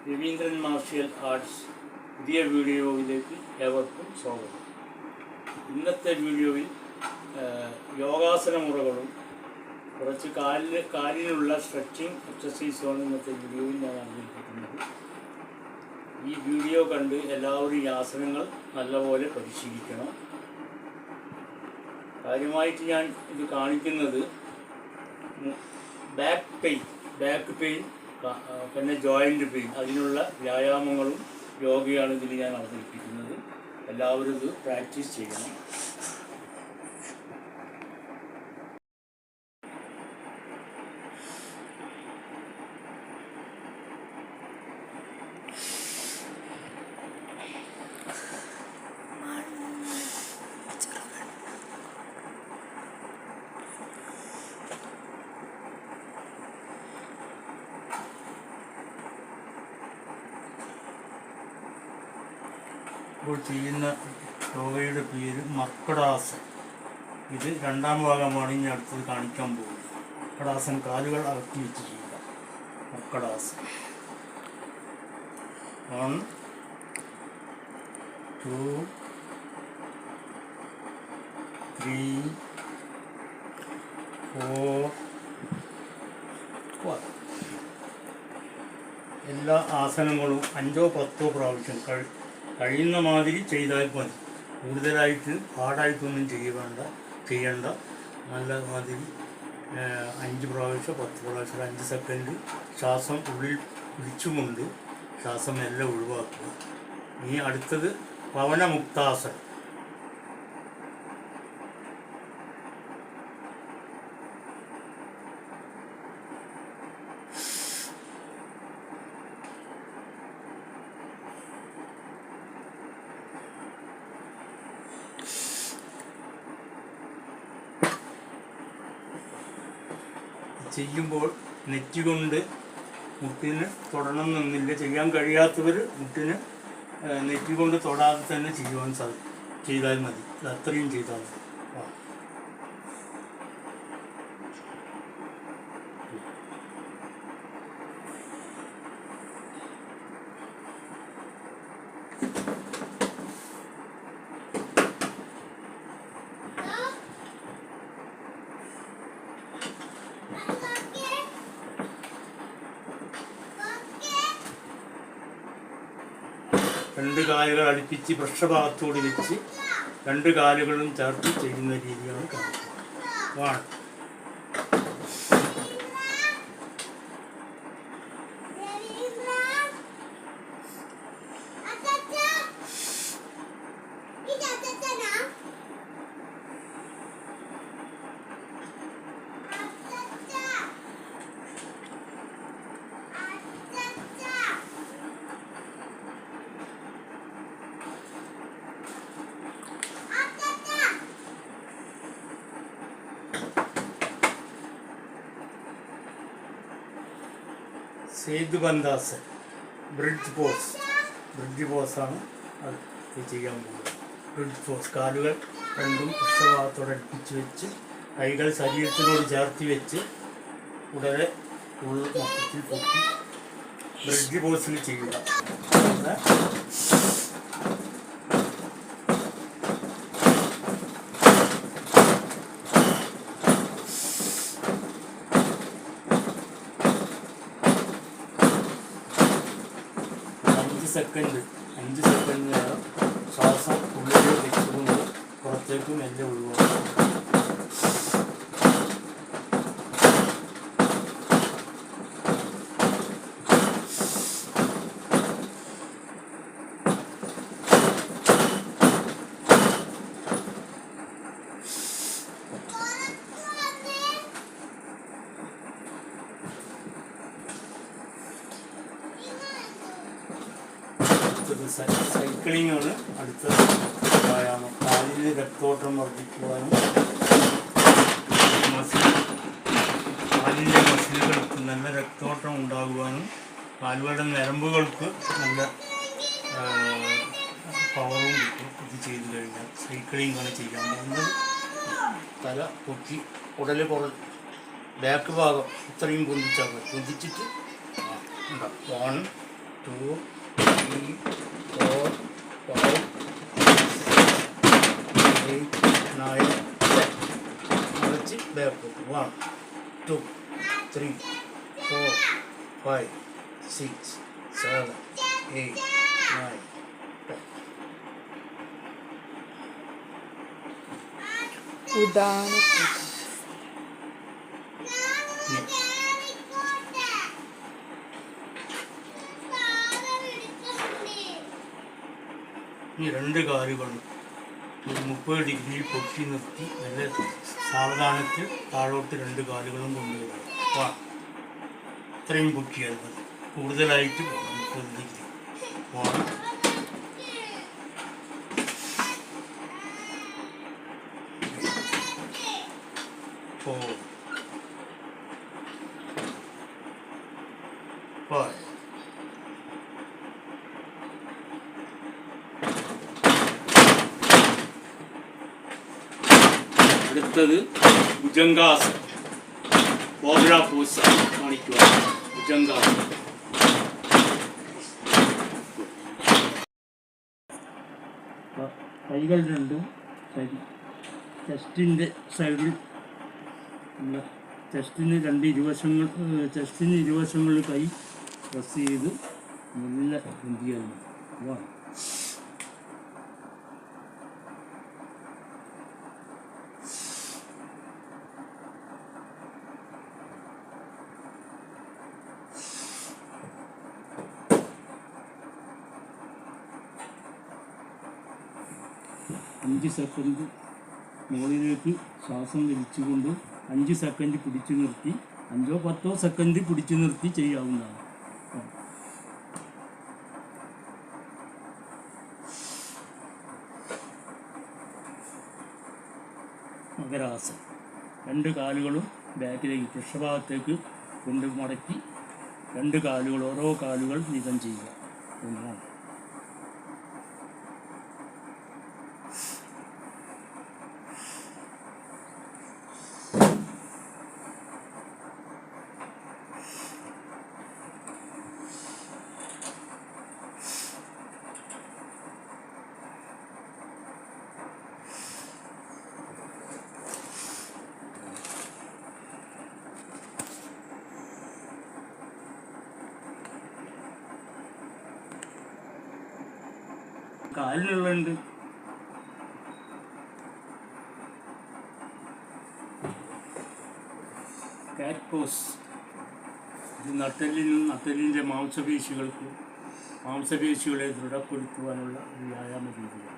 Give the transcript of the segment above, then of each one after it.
Raveendran martial arts പുതിയ വീഡിയോയിലേക്ക് ഏവർക്കും സ്വാഗതം. ഇന്നത്തെ വീഡിയോയിൽ യോഗാസന മുറകളും കുറച്ച് കാലിനുള്ള സ്ട്രെച്ചിങ് എക്സസൈസുമാണ് ഇന്നത്തെ വീഡിയോയിൽ ഞാൻ അവതരിപ്പിക്കുന്നത്. ഈ വീഡിയോ കണ്ട് എല്ലാവരും ഈ ആസനങ്ങൾ നല്ലപോലെ പരിശീലിക്കണം. കാര്യമായിട്ട് ഞാൻ ഇത് കാണിക്കുന്നത് ബാക്ക് പെയിൻ പിന്നെ ജോയിൻ്റ് പെയിൻ, അതിനുള്ള വ്യായാമങ്ങളും യോഗയാണ് ഇതിൽ ഞാൻ അവതരിപ്പിക്കുന്നത്. എല്ലാവരും ഇത് പ്രാക്ടീസ് ചെയ്യണം. ഇപ്പോൾ ചെയ്യുന്ന യോഗയുടെ പേര് മർക്കടാസൻ. ഇത് രണ്ടാം ഭാഗമാണ് ഇനി അടുത്തത് കാണിക്കാൻ പോകുന്നത്. മർക്കടാസൻ കാലുകൾ അകത്തി വെച്ച് ചെയ്യുക. മർക്കടാസൻ 1 2 3 4 5. എല്ലാ ആസനങ്ങളും 5 or 10 പ്രാവശ്യം കഴിയുന്ന മാതിരി ചെയ്താൽ മതി. കൂടുതലായിട്ട് ഹാർഡായിട്ടൊന്നും ചെയ്യണ്ട. നല്ല മാതിരി 5 പ്രാവശ്യം 10 പ്രാവശ്യം 5 സെക്കൻഡ് ശ്വാസം ഉള്ളിൽ പിടിച്ചുകൊണ്ട് ശ്വാസം എല്ലാം ഒഴിവാക്കുക. ഇനി അടുത്തത് പവനമുക്താസനം. ചെയ്യുമ്പോൾ നെറ്റി കൊണ്ട് മുട്ടിന് തൊടണമെന്നൊന്നുമില്ല. ചെയ്യാൻ കഴിയാത്തവർ മുട്ടിന് നെറ്റി കൊണ്ട് തൊടാതെ തന്നെ ചെയ്താൽ മതി. അത്രയും ചെയ്താൽ മതി. രണ്ട് കാലുകൾ അടുപ്പിച്ച് വൃക്ഷഭാഗത്തോട് വെച്ച് 2 കാലുകളും ചേർത്ത് ചെയ്യുന്ന രീതിയാണ് കാണിക്കുന്നത്. സേതുബന്ധാസൻ ബ്രിഡ്ജ് പോസാണ് അത് ചെയ്യാൻ പോകുന്നത്. ബ്രിഡ്ജ് പോസ് കാലുകൾ രണ്ടും വൃക്ഷഭാഗത്തോടെ അടുപ്പിച്ച് വെച്ച് കൈകൾ ശരീരത്തിനോട് ചേർത്തി വെച്ച് ഉടനെ മൊത്തത്തിൽ പൊട്ടി ബ്രിഡ്ജ് പോസിൽ ചെയ്യുക. അഞ്ച് സെക്കൻഡ് നേരം ശ്വാസം ഉള്ളിൽ വെച്ചുകൊണ്ട് പുറത്തേക്കും എല്ലാം ഒഴിവാക്കും. സൈക്ലിംഗ് ആണ് അടുത്ത വ്യായാമം. കാലിന് രക്തോട്ടം വർദ്ധിക്കുവാനും കാലിൻ്റെ മസിലുകൾക്ക് നല്ല രക്തോട്ടം ഉണ്ടാകുവാനും കാലുകളുടെ ഞരമ്പുകൾക്ക് നല്ല പവറും കിട്ടും. ഇത് ചെയ്ത് കഴിഞ്ഞാൽ സൈക്ലിംഗ് ആണ് ചെയ്യാൻ പോകുന്നത്. തല പൊക്കി ഉടല് ബാക്ക് ഭാഗം ഇത്രയും പൊന്തിച്ചാൽ പൊന്തിച്ചിട്ട് 1 2, 3, 4, 5, 8, 9, 10. അടച്ച് ബാക്കോട്ട് 1, 2, 3, 4, 5, 6, 7, 8, 9, 10. ഉദാന ഈ രണ്ട് കാലുകളും ഒരു 30 ഡിഗ്രിയിൽ പൊക്കി നിർത്തി നല്ല സാവധാനത്തിൽ താഴോട്ട് രണ്ട് കാലുകളും കൊണ്ടുവരിക. ഇത്രയും പൊക്കിയാൽ മതി, കൂടുതലായിട്ട് പോകണം. 30 ഡിഗ്രി 1, 4, 5. അടുത്തത് ഭുജംഗാസനം, കോബ്ര പോസ് കാണിക്കുക. ഭുജംഗാസനം. കൈകൾ രണ്ടും ചെസ്റ്റിൻ്റെ സൈഡിൽ ചെസ്റ്റിന് ഇരുവശങ്ങളിൽ കൈ പ്രസ് ചെയ്ത് നല്ല ഇന്ത്യയാണ്. അഞ്ച് സെക്കൻഡ് മുകളിലേക്ക് ശ്വാസം വലിച്ചുകൊണ്ട് 5 സെക്കൻഡ് പിടിച്ചു നിർത്തി 5-10 സെക്കൻഡ് പിടിച്ചു നിർത്തി ചെയ്യാവുന്നതാണ്. മകരാസനം. രണ്ട് കാലുകളും ബാക്കിലേക്ക് പൃഷ്ഠഭാഗത്തേക്ക് കൊണ്ട് മടക്കി രണ്ട് കാലുകൾ ഓരോ കാലുകൾ നീക്കം ചെയ്യുക. ഒന്നാണ്. കാലിനുള്ളുണ്ട്. കാറ്റ് പോസ്. ഇത് നട്ടെല്ലിൻ്റെ മാംസപേശികളെ ദൃഢപ്പെടുത്തുവാനുള്ള ഒരു വ്യായാമ രീതിയാണ്.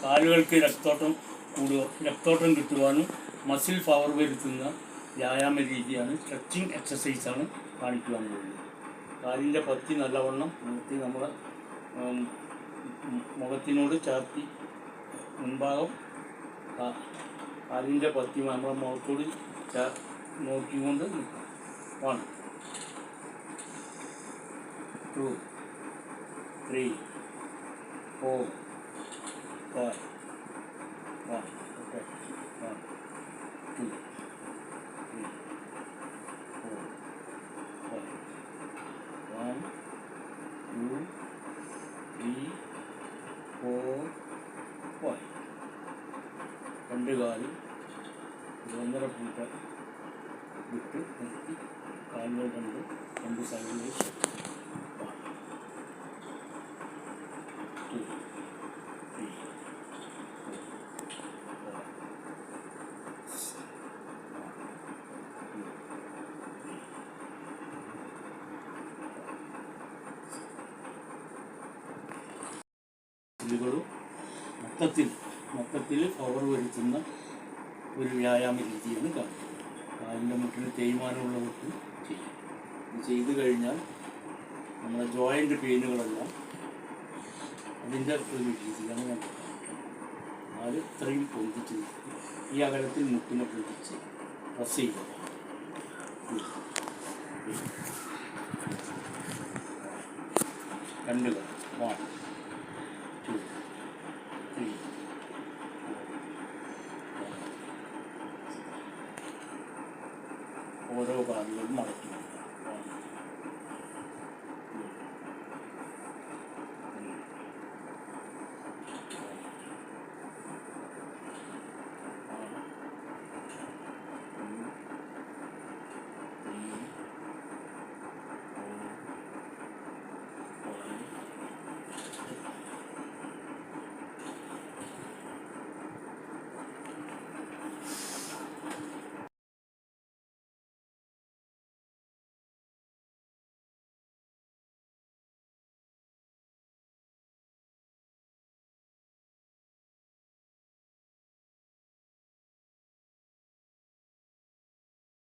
കാലുകൾക്ക് രക്തോട്ടം കിട്ടുവാനും മസിൽ പവർ വരുത്തുന്ന വ്യായാമ രീതിയാണ്, സ്ട്രെച്ചിങ് എക്സസൈസാണ് കാണിക്കുവാൻ പോകുന്നത്. കാലിൻ്റെ പത്തി നല്ലവണ്ണം നമ്മുടെ മുഖത്തിനോട് ചാർത്തി മുൻഭാഗം കാലിൻ്റെ പത്തി നമ്മുടെ മുഖത്തോട് നോക്കിക്കൊണ്ട് നിൽക്കാം. 1, 2, 3, 4, 5. 1, 2, 3, 4, 5. 1, 2, 3, 4, 5. രണ്ട് കാലും 1.5 ഫീറ്റ് വിട്ട് നിർത്തി കാലുകൾ രണ്ട് സൈഡിലേക്ക് ും മൊത്തത്തിൽ പവർ വരുത്തുന്ന ഒരു വ്യായാമ രീതിയാണ് കാണിക്കുന്നത്. കാലിൻ്റെ മുട്ടിന് തേയ്മാനമുള്ളവർക്ക് ചെയ്യാം. ഇത് ചെയ്തു കഴിഞ്ഞാൽ നമ്മുടെ ജോയിൻ്റ് പെയിനുകളെല്ലാം അതിൻ്റെ ഒരു രീതിയാണ് ഞാൻ കാണിക്കുന്നത്. കാല് ഇത്രയും പൊന്തിച്ച് നിർത്തി ഈ അകലത്തിൽ മുട്ടിനെ പൊന്തിച്ച് പ്രസ് ചെയ്യുക. കണ്ടുക 1 2 3